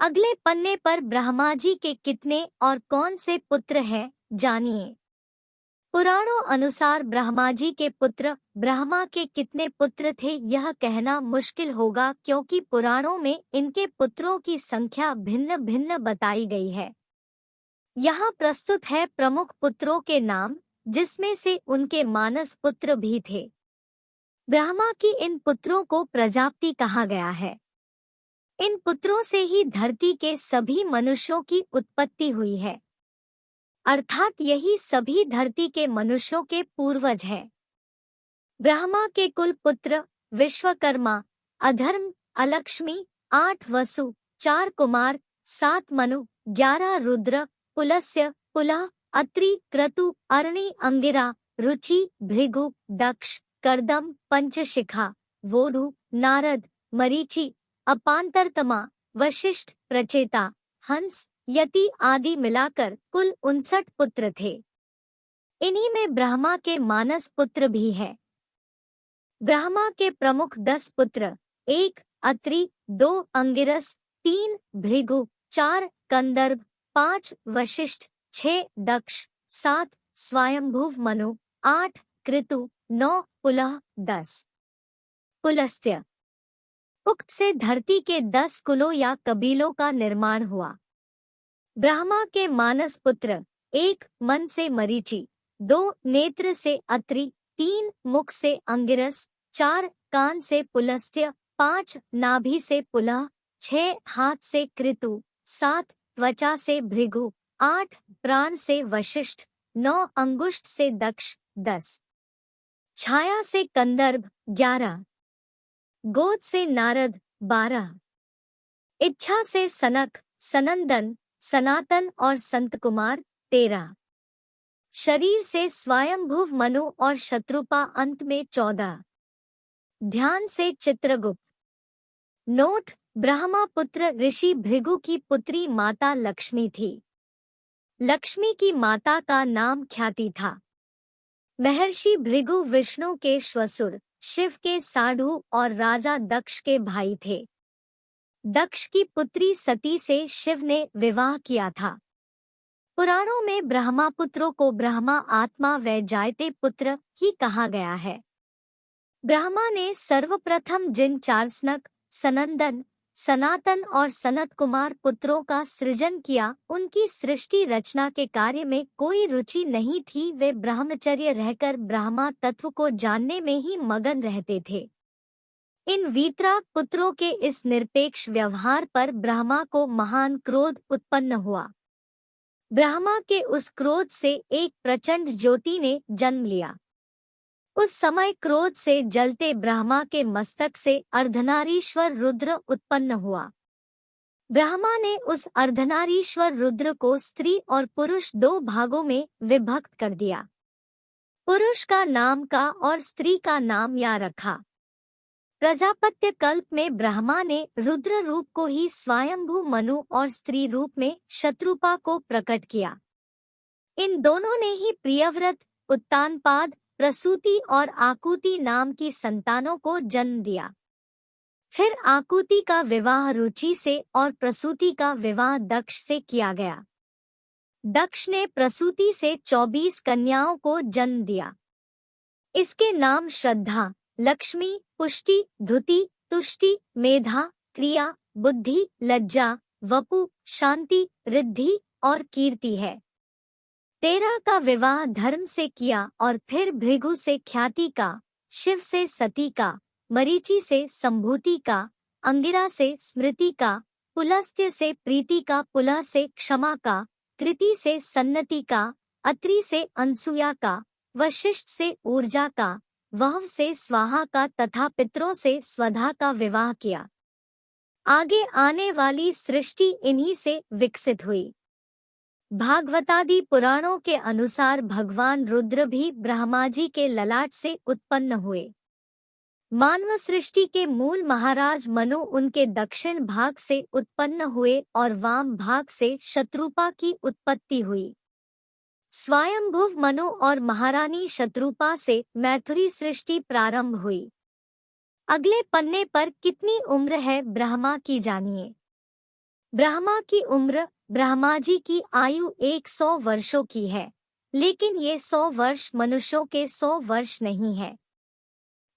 अगले पन्ने पर ब्रह्मा जी के कितने और कौन से पुत्र हैं, जानिए। पुराणों अनुसार ब्रह्मा जी के पुत्र ब्रह्मा के कितने पुत्र थे यह कहना मुश्किल होगा, क्योंकि पुराणों में इनके पुत्रों की संख्या भिन्न भिन्न बताई गई है। यहाँ प्रस्तुत है प्रमुख पुत्रों के नाम, जिसमें से उनके मानस पुत्र भी थे। ब्रह्मा की इन पुत्रों को प्रजापति कहा गया है। इन पुत्रों से ही धरती के सभी मनुष्यों की उत्पत्ति हुई है, अर्थात यही सभी धरती के मनुष्यों के पूर्वज हैं। ब्रह्मा के कुल पुत्र विश्वकर्मा, अधर्म, अलक्ष्मी, 8 वसु, 4 कुमार, 7 मनु, 11 रुद्र, पुलस्त्य, पुलह, अत्रि, क्रतु, अरणि, अंगिरा, रुचि, भृगु, दक्ष, कर्दम, पंचशिखा, वोढु, नारद, मरीचि, अपांतरतमा, वशिष्ठ, प्रचेता, हंस, यति आदि मिलाकर कुल 59 पुत्र थे। इन्हीं में ब्रह्मा के मानस पुत्र भी हैं। ब्रह्मा के प्रमुख 10 पुत्र 1 अत्रि, 2 अंगिरस, 3 भृगु, 4 कंदर्प, 5 वशिष्ठ, 6 दक्ष, 7 स्वयंभुव मनु, 8 कृतु, 9 पुलह, 10 पुलस्त्य। उक्त से धरती के 10 कुलों या कबीलों का निर्माण हुआ। ब्रह्मा के मानस पुत्र 1 मन से मरीचि, 2 नेत्र से अत्रि, 3 मुख से अंगिरस, 4 कान से पुलस्त्य, 5 नाभि से पुलह, 6 हाथ से कृतु, 7 त्वचा से भृगु, 8 प्राण से वशिष्ठ, 9 अंगुष्ठ से दक्ष, 10 छाया से कंदर्प, 11 गोद से नारद, 12 इच्छा से सनक, सनंदन, सनातन और संत कुमार, 13 शरीर से स्वयंभुव मनु और शत्रुपा, अंत में 14 ध्यान से चित्रगुप्त। नोट: ब्रह्मा पुत्र ऋषि भृगु की पुत्री माता लक्ष्मी थी। लक्ष्मी की माता का नाम ख्याति था। महर्षि भृगु विष्णु के श्वशुर, शिव के साढ़ू और राजा दक्ष के भाई थे। दक्ष की पुत्री सती से शिव ने विवाह किया था। पुराणों में ब्रह्मा पुत्रों को ब्रह्मा आत्मा व जायते पुत्र ही कहा गया है। ब्रह्मा ने सर्वप्रथम जिन 4 सनक, सनंदन, सनातन और सनत कुमार पुत्रों का सृजन किया, उनकी सृष्टि रचना के कार्य में कोई रुचि नहीं थी। वे ब्रह्मचर्य रहकर ब्रह्मा तत्व को जानने में ही मगन रहते थे। इन वीतराग पुत्रों के इस निरपेक्ष व्यवहार पर ब्रह्मा को महान क्रोध उत्पन्न हुआ। ब्रह्मा के उस क्रोध से एक प्रचंड ज्योति ने जन्म लिया। उस समय क्रोध से जलते ब्रह्मा के मस्तक से अर्धनारीश्वर रुद्र उत्पन्न हुआ। ब्रह्मा ने उस अर्धनारीश्वर रुद्र को स्त्री और पुरुष 2 भागों में विभक्त कर दिया। पुरुष का नाम का और स्त्री का नाम या रखा। प्रजापत्य कल्प में ब्रह्मा ने रुद्र रूप को ही स्वयंभू मनु और स्त्री रूप में शत्रुपा को प्रकट किया। इन दोनों ने ही प्रियव्रत, उत्तानपाद, प्रसूति और आकुति नाम की संतानों को जन्म दिया। फिर आकुति का विवाह रुचि से और प्रसूति का विवाह दक्ष से किया गया। दक्ष ने प्रसूति से 24 कन्याओं को जन्म दिया। इसके नाम श्रद्धा, लक्ष्मी, पुष्टि, धुति, तुष्टि, मेधा, क्रिया, बुद्धि, लज्जा, वपु, शांति, रिद्धि और कीर्ति है। 13 का विवाह धर्म से किया और फिर भृगु से ख्याति का, शिव से सती का, मरीचि से संभूति का, अंगिरा से स्मृति का, पुलस्त्य से प्रीति का, पुलह से क्षमा का, कृति से सन्नति का, अत्रि से अनसूया का, वशिष्ठ से ऊर्जा का, वहव से स्वाहा का तथा पितरों से स्वधा का विवाह किया। आगे आने वाली सृष्टि इन्हीं से विकसित हुई। भागवतादि पुराणों के अनुसार भगवान रुद्र भी ब्रह्मा जी के ललाट से उत्पन्न हुए। मानव सृष्टि के मूल महाराज मनु उनके दक्षिण भाग से उत्पन्न हुए और वाम भाग से शत्रुपा की उत्पत्ति हुई। स्वयंभुव मनु और महारानी शत्रुपा से मैथुरी सृष्टि प्रारंभ हुई। अगले पन्ने पर कितनी उम्र है ब्रह्मा की, जानिए। ब्रह्मा की उम्र, ब्रह्मा जी की आयु 100 वर्षों की है, लेकिन ये 100 वर्ष मनुष्यों के 100 वर्ष नहीं है।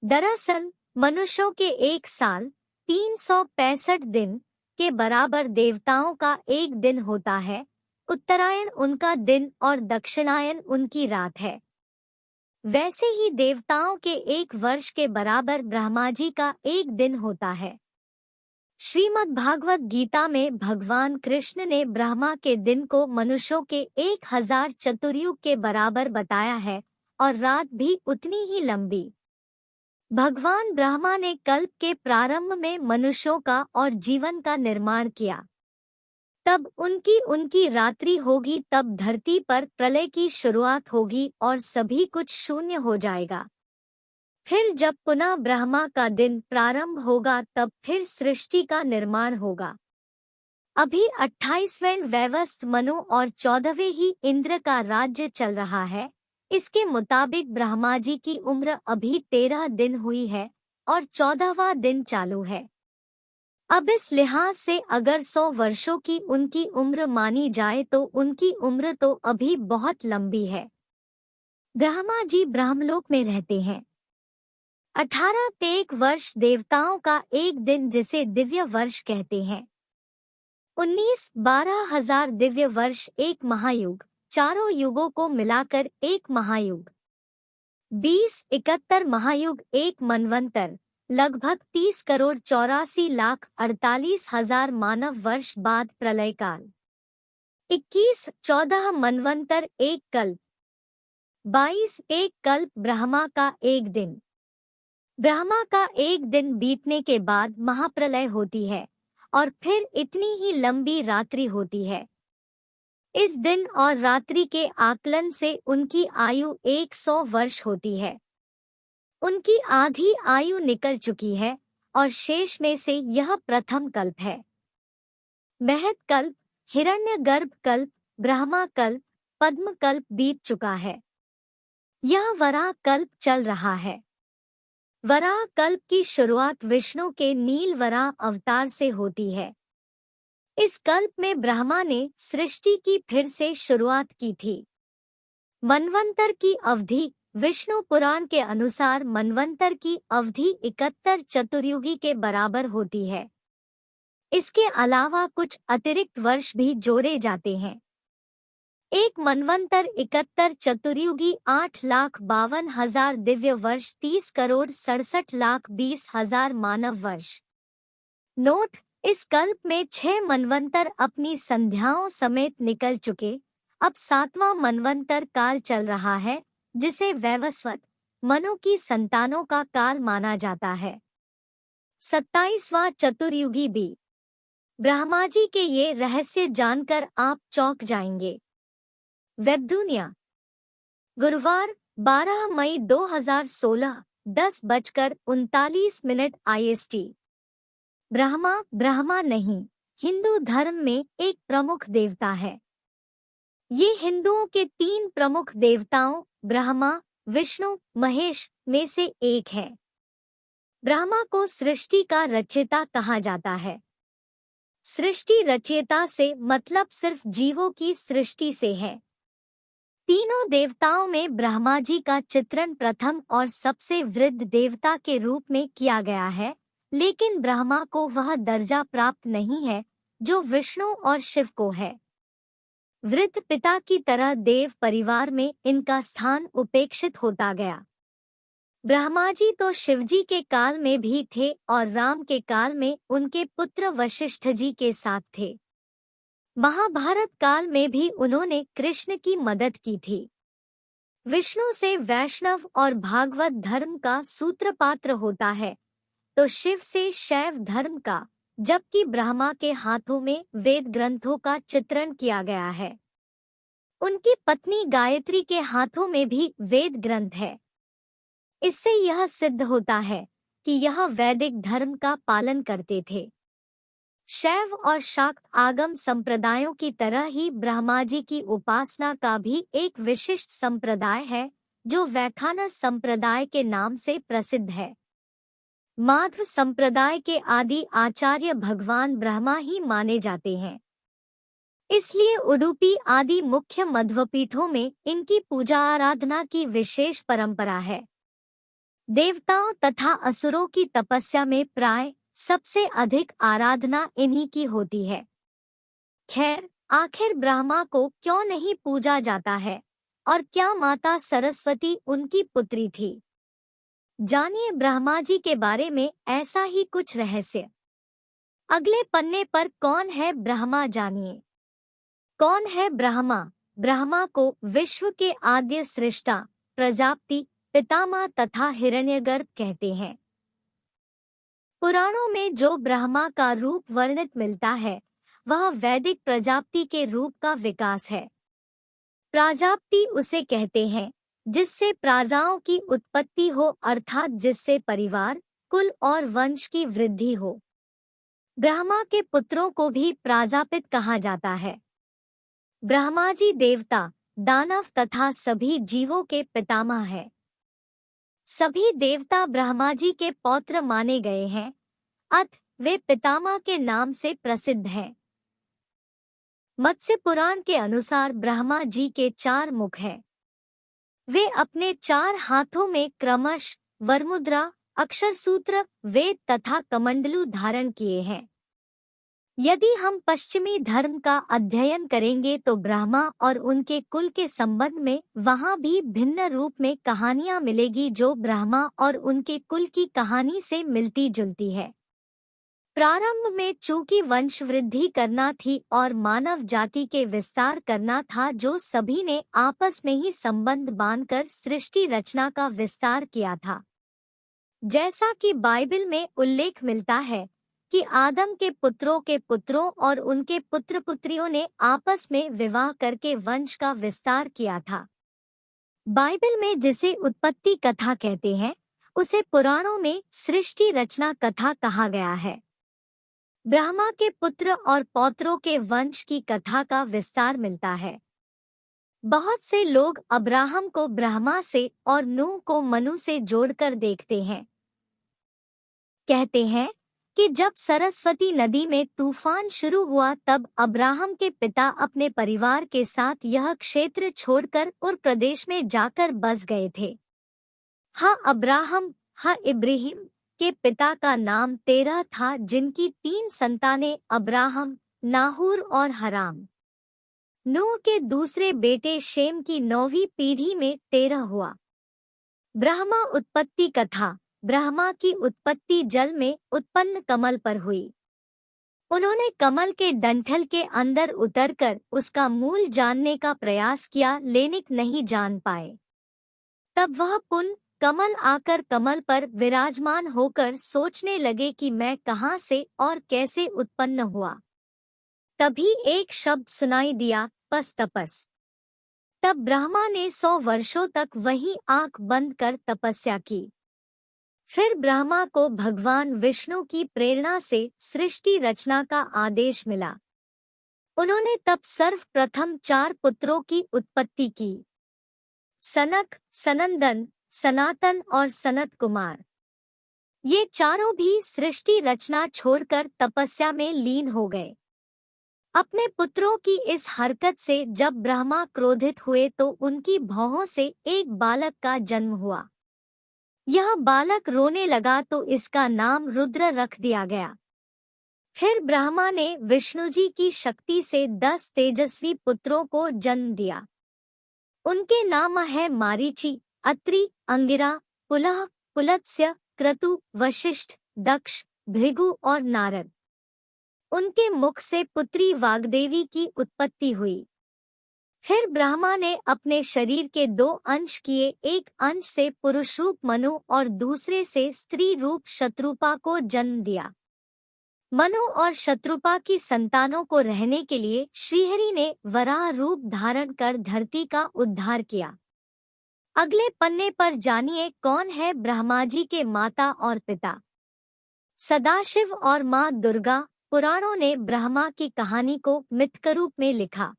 दरअसल मनुष्यों के एक साल 365 दिन के बराबर देवताओं का एक दिन होता है। उत्तरायण उनका दिन और दक्षिणायन उनकी रात है। वैसे ही देवताओं के एक वर्ष के बराबर ब्रह्मा जी का एक दिन होता है। श्रीमद् भागवत गीता में भगवान कृष्ण ने ब्रह्मा के दिन को मनुष्यों के 1000 चतुर्युग के बराबर बताया है और रात भी उतनी ही लंबी। भगवान ब्रह्मा ने कल्प के प्रारंभ में मनुष्यों का और जीवन का निर्माण किया। तब उनकी रात्रि होगी, तब धरती पर प्रलय की शुरुआत होगी और सभी कुछ शून्य हो जाएगा। फिर जब पुनः ब्रह्मा का दिन प्रारंभ होगा, तब फिर सृष्टि का निर्माण होगा। अभी 28वें वैवस्वत मनु और 14वें ही इंद्र का राज्य चल रहा है। इसके मुताबिक ब्रह्मा जी की उम्र अभी 13 दिन हुई है और 14वां दिन चालू है। अब इस लिहाज से अगर 100 वर्षों की उनकी उम्र मानी जाए तो उनकी उम्र तो अभी बहुत लंबी है। ब्रह्मा जी ब्रह्मलोक में रहते हैं। 18 वर्ष देवताओं का एक दिन, जिसे दिव्य वर्ष कहते हैं। 19-12 हजार दिव्य वर्ष एक महायुग, चारों युगों को मिलाकर एक महायुग। 20-71 महायुग एक मनवंतर, लगभग 30 करोड़ 84,48,000 मानव वर्ष बाद प्रलय काल। 21-14 मनवंतर एक कल्प। 22 एक कल्प ब्रह्मा का एक दिन। ब्रह्मा का एक दिन बीतने के बाद महाप्रलय होती है और फिर इतनी ही लंबी रात्रि होती है। इस दिन और रात्रि के आकलन से उनकी आयु 100 वर्ष होती है। उनकी आधी आयु निकल चुकी है और शेष में से यह प्रथम कल्प है। महत कल्प, हिरण्यगर्भ कल्प, ब्रह्मा कल्प, पद्म कल्प बीत चुका है। यह वराह कल्प चल रहा है। वराह कल्प की शुरुआत विष्णु के नील वराह अवतार से होती है। इस कल्प में ब्रह्मा ने सृष्टि की फिर से शुरुआत की थी। मनवंतर की अवधि, विष्णु पुराण के अनुसार मनवंतर की अवधि 71 चतुर्युगी के बराबर होती है। इसके अलावा कुछ अतिरिक्त वर्ष भी जोड़े जाते हैं। एक मनवंतर 71 चतुर्युगी 8,52,000 दिव्य वर्ष, 30 करोड़ 67,20,000 मानव वर्ष। नोट: इस कल्प में 6 मनवंतर अपनी संध्याओं समेत निकल चुके। अब 7वां मनवंतर काल चल रहा है, जिसे वैवस्वत मनु की संतानों का काल माना जाता है। 27वां चतुर्युगी बी। ब्रह्मा जी के ये रहस्य जानकर आप चौंक जाएंगे। वेबदुनिया, गुरुवार 12 मई 2016, 10:39 IST। ब्रह्मा नहीं, हिंदू धर्म में एक प्रमुख देवता है। ये हिंदुओं के 3 प्रमुख देवताओं ब्रह्मा, विष्णु, महेश में से एक है। ब्रह्मा को सृष्टि का रचयिता कहा जाता है। सृष्टि रचयिता से मतलब सिर्फ जीवों की सृष्टि से है। तीनों देवताओं में ब्रह्मा जी का चित्रण प्रथम और सबसे वृद्ध देवता के रूप में किया गया है, लेकिन ब्रह्मा को वह दर्जा प्राप्त नहीं है जो विष्णु और शिव को है। वृद्ध पिता की तरह देव परिवार में इनका स्थान उपेक्षित होता गया। ब्रह्मा जी तो शिवजी के काल में भी थे और राम के काल में उनके पुत्र वशिष्ठ जी के साथ थे। महाभारत काल में भी उन्होंने कृष्ण की मदद की थी। विष्णु से वैष्णव और भागवत धर्म का सूत्रपात्र होता है, तो शिव से शैव धर्म का, जबकि ब्रह्मा के हाथों में वेद ग्रंथों का चित्रण किया गया है। उनकी पत्नी गायत्री के हाथों में भी वेद ग्रंथ है। इससे यह सिद्ध होता है कि यह वैदिक धर्म का पालन करते थे। शैव और शाक्त आगम संप्रदायों की तरह ही ब्रह्मा जी की उपासना का भी एक विशिष्ट संप्रदाय है, जो वैखानस संप्रदाय के नाम से प्रसिद्ध है। माध्व संप्रदाय के आदि आचार्य भगवान ब्रह्मा ही माने जाते हैं। इसलिए उडुपी आदि मुख्य मध्वपीठों में इनकी पूजा आराधना की विशेष परंपरा है। देवताओं तथा असुरों की तपस्या में प्राय सबसे अधिक आराधना इन्हीं की होती है। खैर, आखिर ब्रह्मा को क्यों नहीं पूजा जाता है और क्या माता सरस्वती उनकी पुत्री थी? जानिए ब्रह्मा जी के बारे में ऐसा ही कुछ रहस्य। अगले पन्ने पर कौन है ब्रह्मा जानिए। कौन है ब्रह्मा? ब्रह्मा को विश्व के आद्य सृष्टा, प्रजापति, पितामह तथा हिरण्यगर्भ कहते हैं। पुराणों में जो ब्रह्मा का रूप वर्णित मिलता है वह वैदिक प्रजापति के रूप का विकास है। प्रजापति उसे कहते हैं जिससे प्रजाओं की उत्पत्ति हो, अर्थात जिससे परिवार, कुल और वंश की वृद्धि हो। ब्रह्मा के पुत्रों को भी प्रजापित कहा जाता है। ब्रह्मा जी देवता, दानव तथा सभी जीवों के पितामह हैं। सभी देवता ब्रह्मा जी के पौत्र माने गए हैं, अतः वे पितामह के नाम से प्रसिद्ध हैं। मत्स्य पुराण के अनुसार ब्रह्मा जी के 4 मुख हैं। वे अपने 4 हाथों में क्रमश वरमुद्रा, अक्षरसूत्र, वेद तथा कमंडलू धारण किए हैं। यदि हम पश्चिमी धर्म का अध्ययन करेंगे तो ब्रह्मा और उनके कुल के संबंध में वहां भी भिन्न रूप में कहानियां मिलेगी जो ब्रह्मा और उनके कुल की कहानी से मिलती जुलती है। प्रारंभ में चूंकि वंश वृद्धि करना थी और मानव जाति के विस्तार करना था, जो सभी ने आपस में ही संबंध बांधकर सृष्टि रचना का विस्तार किया था। जैसा कि बाइबल में उल्लेख मिलता है कि आदम के पुत्रों और उनके पुत्र पुत्रियों ने आपस में विवाह करके वंश का विस्तार किया था। बाइबल में जिसे उत्पत्ति कथा कहते हैं उसे पुराणों में सृष्टि रचना कथा कहा गया है। ब्रह्मा के पुत्र और पौत्रों के वंश की कथा का विस्तार मिलता है। बहुत से लोग अब्राहम को ब्रह्मा से और नूह को मनु से जोड़कर देखते हैं। कहते हैं कि जब सरस्वती नदी में तूफान शुरू हुआ तब अब्राहम के पिता अपने परिवार के साथ यह क्षेत्र छोड़कर उर प्रदेश में जाकर बस गए थे। इब्राहिम के पिता का नाम तेरह था, जिनकी 3 संतानें अब्राहम, नाहूर और हराम। नूह के दूसरे बेटे शेम की 9वीं पीढ़ी में 13 हुआ। ब्रह्मा उत्पत्ति कथा। ब्रह्मा की उत्पत्ति जल में उत्पन्न कमल पर हुई। उन्होंने कमल के डंठल के अंदर उतरकर उसका मूल जानने का प्रयास किया, लेकिन नहीं जान पाए। तब वह पुन कमल आकर कमल पर विराजमान होकर सोचने लगे कि मैं कहाँ से और कैसे उत्पन्न हुआ। तभी एक शब्द सुनाई दिया, पस तपस। तब ब्रह्मा ने 100 वर्षों तक वहीं आंख बंद कर तपस्या की। फिर ब्रह्मा को भगवान विष्णु की प्रेरणा से सृष्टि रचना का आदेश मिला। उन्होंने तब सर्वप्रथम 4 पुत्रों की उत्पत्ति की, सनक, सनंदन, सनातन और सनत कुमार। ये चारों भी सृष्टि रचना छोड़कर तपस्या में लीन हो गए। अपने पुत्रों की इस हरकत से जब ब्रह्मा क्रोधित हुए तो उनकी भौहों से एक बालक का जन्म हुआ। यह बालक रोने लगा तो इसका नाम रुद्र रख दिया गया। फिर ब्रह्मा ने विष्णु जी की शक्ति से 10 तेजस्वी पुत्रों को जन्म दिया। उनके नाम है मारीचि, अत्रि, अंगिरा, पुलह, पुलत्स्य, क्रतु, वशिष्ठ, दक्ष, भृगु और नारद। उनके मुख से पुत्री वाग्देवी की उत्पत्ति हुई। फिर ब्रह्मा ने अपने शरीर के 2 अंश किए, एक अंश से पुरुष रूप मनु और दूसरे से स्त्री रूप शत्रुपा को जन्म दिया। मनु और शत्रुपा की संतानों को रहने के लिए श्रीहरि ने वराह रूप धारण कर धरती का उद्धार किया। अगले पन्ने पर जानिए कौन है ब्रह्मा जी के माता और पिता। सदाशिव और माँ दुर्गा। पुराणों ने ब्रह्मा की कहानी को मिथ रूप में लिखा।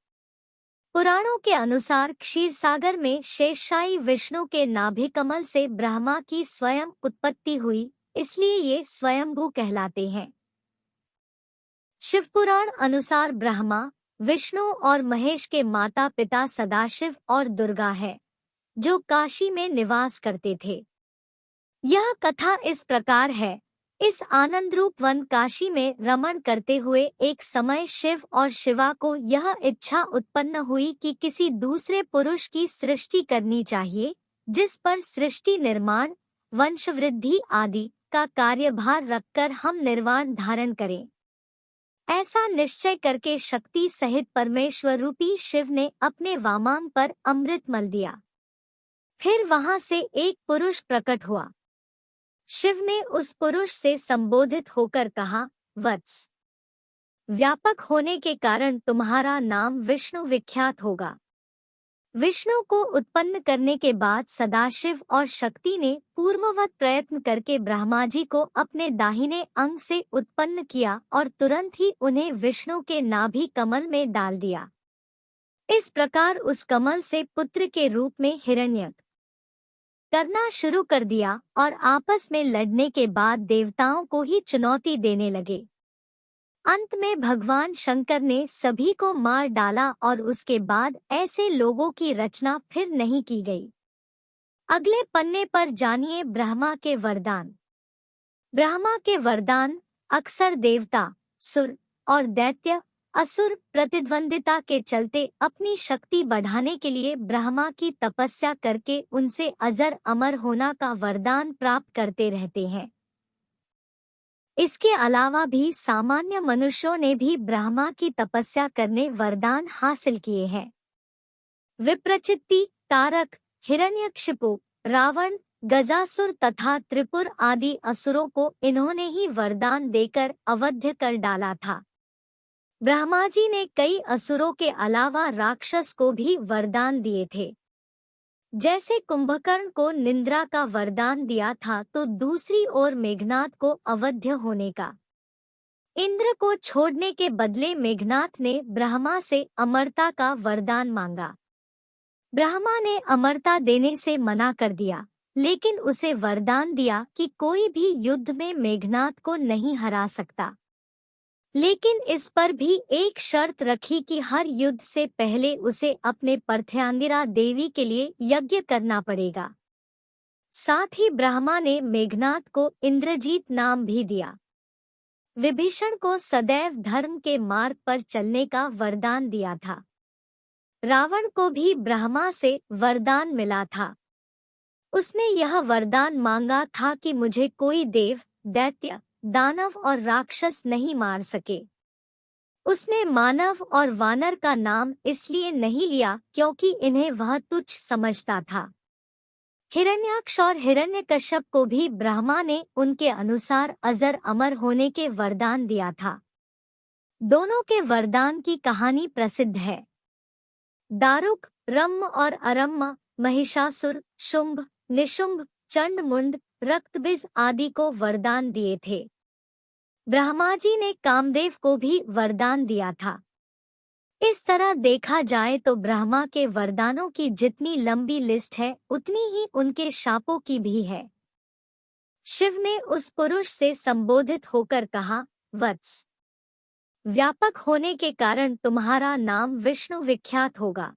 पुराणों के अनुसार क्षीरसागर में शेषशायी विष्णु के नाभि कमल से ब्रह्मा की स्वयं उत्पत्ति हुई। इसलिए ये स्वयंभू कहलाते हैं। शिवपुराण अनुसार ब्रह्मा, विष्णु और महेश के माता पिता सदाशिव और दुर्गा है, जो काशी में निवास करते थे। यह कथा इस प्रकार है। इस आनंदरूप वन काशी में रमण करते हुए एक समय शिव और शिवा को यह इच्छा उत्पन्न हुई कि किसी दूसरे पुरुष की सृष्टि करनी चाहिए, जिस पर सृष्टि निर्माण, वंशवृद्धि आदि का कार्यभार रखकर हम निर्वाण धारण करें। ऐसा निश्चय करके शक्ति सहित परमेश्वर रूपी शिव ने अपने वामांग पर अमृत मल दिया। फिर वहां से एक पुरुष प्रकट हुआ। शिव ने उस पुरुष से संबोधित होकर कहा, वत्स, व्यापक होने के कारण तुम्हारा नाम विष्णु विख्यात होगा। विष्णु को उत्पन्न करने के बाद सदाशिव और शक्ति ने पूर्ववत प्रयत्न करके ब्रह्मा जी को अपने दाहिने अंग से उत्पन्न किया और तुरंत ही उन्हें विष्णु के नाभि कमल में डाल दिया। इस प्रकार उस कमल से पुत्र के रूप में हिरण्यक करना शुरू कर दिया और आपस में लड़ने के बाद देवताओं को ही चुनौती देने लगे। अंत में भगवान शंकर ने सभी को मार डाला और उसके बाद ऐसे लोगों की रचना फिर नहीं की गई। अगले पन्ने पर जानिए ब्रह्मा के वरदान। ब्रह्मा के वरदान अक्सर देवता, सुर और दैत्य असुर प्रतिद्वंदिता के चलते अपनी शक्ति बढ़ाने के लिए ब्रह्मा की तपस्या करके उनसे अजर अमर होना का वरदान प्राप्त करते रहते हैं। इसके अलावा भी सामान्य मनुष्यों ने भी ब्रह्मा की तपस्या करने वरदान हासिल किए हैं। विप्रचित्ति, तारक, हिरण्यकशिपु, रावण, गजासुर तथा त्रिपुर आदि असुरों को इन्होंने ही वरदान देकर अवध्य कर डाला था। ब्रह्मा जी ने कई असुरों के अलावा राक्षस को भी वरदान दिए थे। जैसे कुंभकर्ण को निंद्रा का वरदान दिया था तो दूसरी ओर मेघनाद को अवध्य होने का। इंद्र को छोड़ने के बदले मेघनाद ने ब्रह्मा से अमरता का वरदान मांगा। ब्रह्मा ने अमरता देने से मना कर दिया, लेकिन उसे वरदान दिया कि कोई भी युद्ध में मेघनाद को नहीं हरा सकता। लेकिन इस पर भी एक शर्त रखी कि हर युद्ध से पहले उसे अपने पार्थांगिरा देवी के लिए यज्ञ करना पड़ेगा। साथ ही ब्रह्मा ने मेघनाद को इंद्रजीत नाम भी दिया। विभीषण को सदैव धर्म के मार्ग पर चलने का वरदान दिया था। रावण को भी ब्रह्मा से वरदान मिला था। उसने यह वरदान मांगा था कि मुझे कोई देव, दैत्य, दानव और राक्षस नहीं मार सके। उसने मानव और वानर का नाम इसलिए नहीं लिया क्योंकि इन्हें वह तुच्छ समझता था। हिरण्याक्ष और हिरण्यकश्यप को भी ब्रह्मा ने उनके अनुसार अजर अमर होने के वरदान दिया था। दोनों के वरदान की कहानी प्रसिद्ध है। दारुक, रम्म और अरम्म महिषासुर, शुंभ, निशुंभ, चंड मुंड, रक्तबीज आदि को वरदान दिए थे। ब्रह्मा जी ने कामदेव को भी वरदान दिया था। इस तरह देखा जाए तो ब्रह्मा के वरदानों की जितनी लंबी लिस्ट है उतनी ही उनके शापों की भी है। शिव ने उस पुरुष से संबोधित होकर कहा, वत्स, व्यापक होने के कारण तुम्हारा नाम विष्णु विख्यात होगा।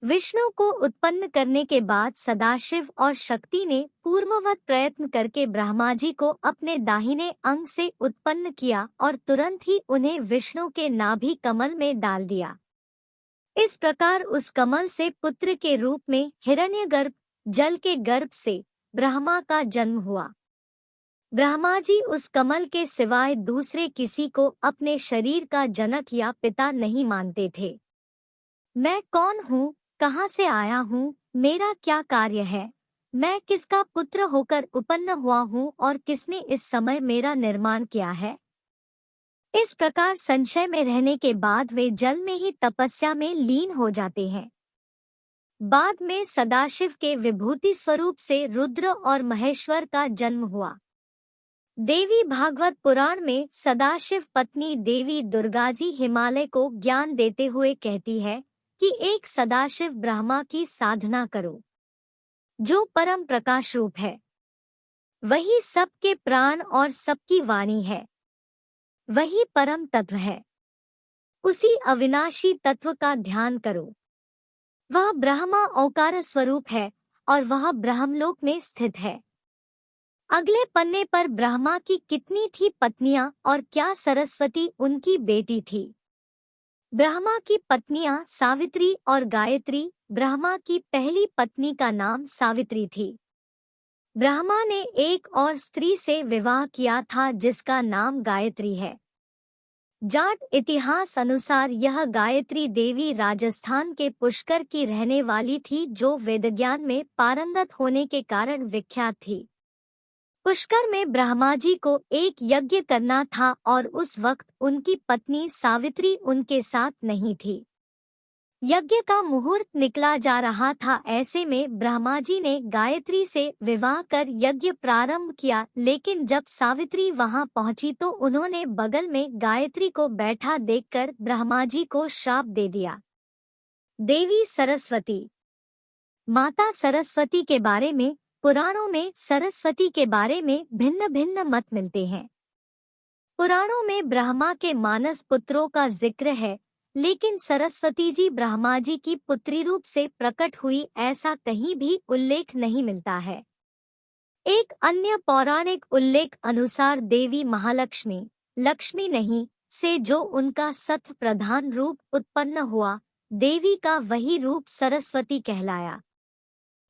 विष्णु को उत्पन्न करने के बाद सदाशिव और शक्ति ने पूर्ववत प्रयत्न करके ब्रह्मा जी को अपने दाहिने अंग से उत्पन्न किया और तुरंत ही उन्हें विष्णु के नाभि कमल में डाल दिया। इस प्रकार उस कमल से पुत्र के रूप में हिरण्यगर्भ, जल के गर्भ से ब्रह्मा का जन्म हुआ। ब्रह्मा जी उस कमल के सिवाय दूसरे किसी को अपने शरीर का जनक या पिता नहीं मानते थे। मैं कौन हूँ, कहाँ से आया हूँ, मेरा क्या कार्य है, मैं किसका पुत्र होकर उत्पन्न हुआ हूँ और किसने इस समय मेरा निर्माण किया है। इस प्रकार संशय में रहने के बाद वे जल में ही तपस्या में लीन हो जाते हैं। बाद में सदाशिव के विभूति स्वरूप से रुद्र और महेश्वर का जन्म हुआ। देवी भागवत पुराण में सदाशिव पत्नी देवी दुर्गाजी हिमालय को ज्ञान देते हुए कहती है कि एक सदाशिव ब्रह्मा की साधना करो, जो परम प्रकाश रूप है। वही सबके प्राण और सबकी वाणी है। वही परम तत्व है। उसी अविनाशी तत्व का ध्यान करो। वह ब्रह्मा ओंकार स्वरूप है और वह ब्रह्मलोक में स्थित है। अगले पन्ने पर ब्रह्मा की कितनी थी पत्नियां और क्या सरस्वती उनकी बेटी थी? ब्रह्मा की पत्नियां सावित्री और गायत्री। ब्रह्मा की पहली पत्नी का नाम सावित्री थी। ब्रह्मा ने एक और स्त्री से विवाह किया था जिसका नाम गायत्री है। जाट इतिहास अनुसार यह गायत्री देवी राजस्थान के पुष्कर की रहने वाली थी जो वेदज्ञान में पारंगत होने के कारण विख्यात थी। पुष्कर में ब्रह्मा जी को एक यज्ञ करना था और उस वक्त उनकी पत्नी सावित्री उनके साथ नहीं थी। यज्ञ का मुहूर्त निकला जा रहा था। ऐसे में ब्रह्मा जी ने गायत्री से विवाह कर यज्ञ प्रारंभ किया, लेकिन जब सावित्री वहां पहुंची तो उन्होंने बगल में गायत्री को बैठा देखकर ब्रह्मा जी को श्राप दे दिया। देवी सरस्वती। माता सरस्वती के बारे में पुराणों में सरस्वती के बारे में भिन्न भिन्न मत मिलते हैं। पुराणों में ब्रह्मा के मानस पुत्रों का जिक्र है, लेकिन सरस्वती जी ब्रह्मा जी की पुत्री रूप से प्रकट हुई ऐसा कहीं भी उल्लेख नहीं मिलता है। एक अन्य पौराणिक उल्लेख अनुसार देवी महालक्ष्मी, लक्ष्मी नहीं, से जो उनका सत्व प्रधान रूप उत्पन्न हुआ, देवी का वही रूप सरस्वती कहलाया।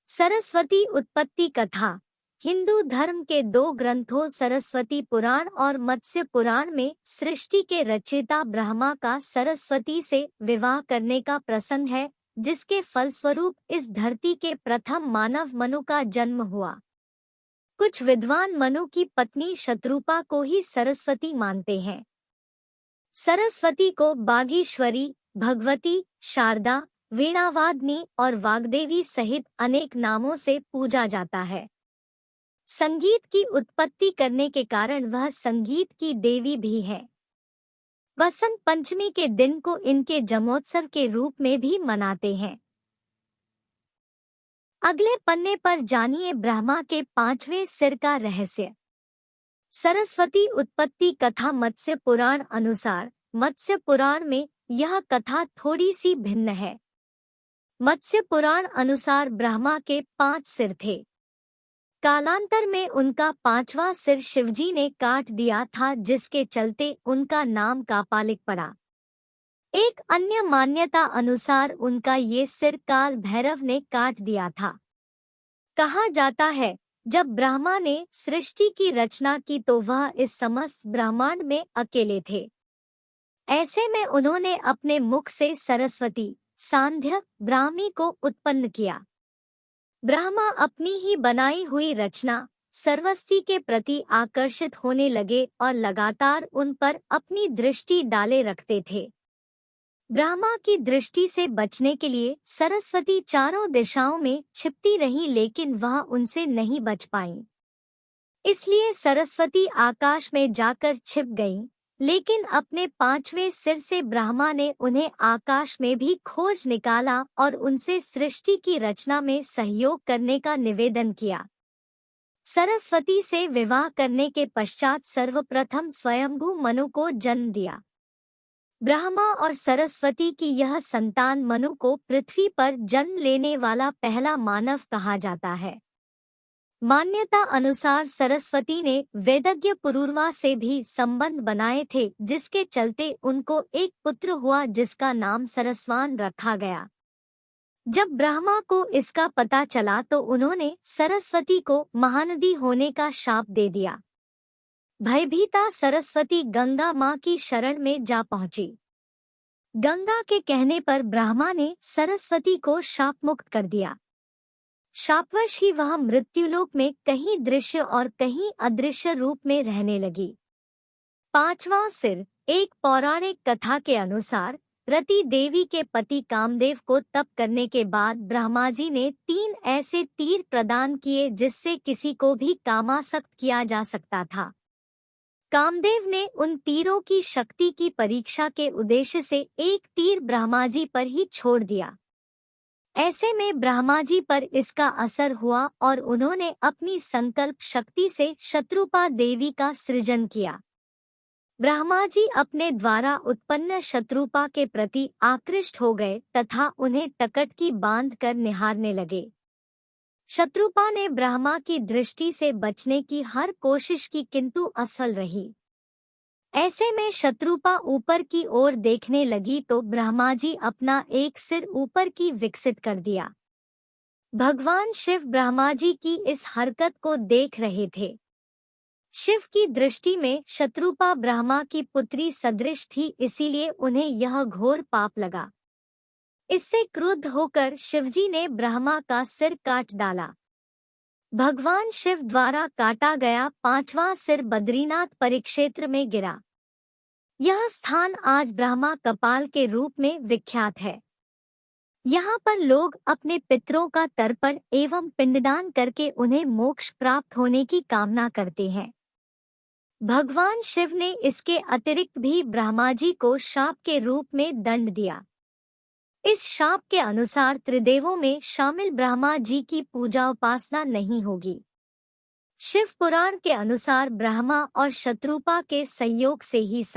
सरस्वती उत्पत्ति कथा। हिंदू धर्म के दो ग्रंथों सरस्वती पुराण और मत्स्य पुराण में सृष्टि के रचयिता ब्रह्मा का सरस्वती से विवाह करने का प्रसंग है, जिसके फलस्वरूप इस धरती के प्रथम मानव मनु का जन्म हुआ। कुछ विद्वान मनु की पत्नी शत्रुपा को ही सरस्वती मानते हैं। सरस्वती को बागीश्वरी, भगवती, शारदा, वीणावादिनी और वाग्देवी सहित अनेक नामों से पूजा जाता है। संगीत की उत्पत्ति करने के कारण वह संगीत की देवी भी है। वसंत पंचमी के दिन को इनके जन्मोत्सव के रूप में भी मनाते हैं। अगले पन्ने पर जानिए ब्रह्मा के 5वें सिर का रहस्य। सरस्वती उत्पत्ति कथा मत्स्य पुराण अनुसार मत्स्य पुराण में यह कथा थोड़ी सी भिन्न है। मत्स्य पुराण अनुसार ब्रह्मा के 5 सिर थे। कालांतर में उनका 5वां सिर शिवजी ने काट दिया था, जिसके चलते उनका नाम कापालिक पड़ा। एक अन्य मान्यता अनुसार उनका ये सिर काल भैरव ने काट दिया था। कहा जाता है जब ब्रह्मा ने सृष्टि की रचना की तो वह इस समस्त ब्रह्मांड में अकेले थे। ऐसे में उन्होंने अपने मुख से सरस्वती, सांध्य, ब्राह्मी को उत्पन्न किया। ब्रह्मा अपनी ही बनाई हुई रचना सरस्वती के प्रति आकर्षित होने लगे और लगातार उन पर अपनी दृष्टि डाले रखते थे। ब्रह्मा की दृष्टि से बचने के लिए सरस्वती चारों दिशाओं में छिपती रही, लेकिन वह उनसे नहीं बच पाई। इसलिए सरस्वती आकाश में जाकर छिप गईं, लेकिन अपने 5वें सिर से ब्रह्मा ने उन्हें आकाश में भी खोज निकाला और उनसे सृष्टि की रचना में सहयोग करने का निवेदन किया। सरस्वती से विवाह करने के पश्चात सर्वप्रथम स्वयंभू मनु को जन्म दिया। ब्रह्मा और सरस्वती की यह संतान मनु को पृथ्वी पर जन्म लेने वाला पहला मानव कहा जाता है। मान्यता अनुसार सरस्वती ने वेदज्ञ पुरूरवा से भी संबंध बनाए थे, जिसके चलते उनको एक पुत्र हुआ जिसका नाम सरस्वान रखा गया। जब ब्रह्मा को इसका पता चला तो उन्होंने सरस्वती को महानदी होने का शाप दे दिया। भयभीता सरस्वती गंगा माँ की शरण में जा पहुंची। गंगा के कहने पर ब्रह्मा ने सरस्वती को शाप मुक्त कर दिया। शापवश ही वह मृत्युलोक में कहीं दृश्य और कहीं अदृश्य रूप में रहने लगी। 5वां सिर। एक पौराणिक कथा के अनुसार रति देवी के पति कामदेव को तप करने के बाद ब्रह्मा जी ने 3 ऐसे तीर प्रदान किए जिससे किसी को भी कामासक्त किया जा सकता था। कामदेव ने उन तीरों की शक्ति की परीक्षा के उद्देश्य से एक तीर ब्रह्मा जी पर ही छोड़ दिया। ऐसे में ब्रह्मा जी पर इसका असर हुआ और उन्होंने अपनी संकल्प शक्ति से शत्रुपा देवी का सृजन किया। ब्रह्मा जी अपने द्वारा उत्पन्न शत्रुपा के प्रति आकृष्ट हो गए तथा उन्हें टकटकी बांध कर निहारने लगे। शत्रुपा ने ब्रह्मा की दृष्टि से बचने की हर कोशिश की किंतु असफल रही। ऐसे में शत्रुपा ऊपर की ओर देखने लगी तो ब्रह्मा जी अपना एक सिर ऊपर की विकसित कर दिया। भगवान शिव ब्रह्मा जी की इस हरकत को देख रहे थे। शिव की दृष्टि में शत्रुपा ब्रह्मा की पुत्री सदृश थी, इसीलिए उन्हें यह घोर पाप लगा। इससे क्रुद्ध होकर शिवजी ने ब्रह्मा का सिर काट डाला। भगवान शिव द्वारा काटा गया 5वां सिर बद्रीनाथ परिक्षेत्र में गिरा। यह स्थान आज ब्रह्मा कपाल के रूप में विख्यात है। यहाँ पर लोग अपने पितरों का तर्पण एवं पिंडदान करके उन्हें मोक्ष प्राप्त होने की कामना करते हैं। भगवान शिव ने इसके अतिरिक्त भी ब्रह्मा जी को शाप के रूप में दंड दिया। इस शाप के अनुसार त्रिदेवों में शामिल ब्रह्मा जी की पूजा उपासना नहीं होगी। शिव पुराण के अनुसार ब्रह्मा और शत्रुपा के संयोग से ही स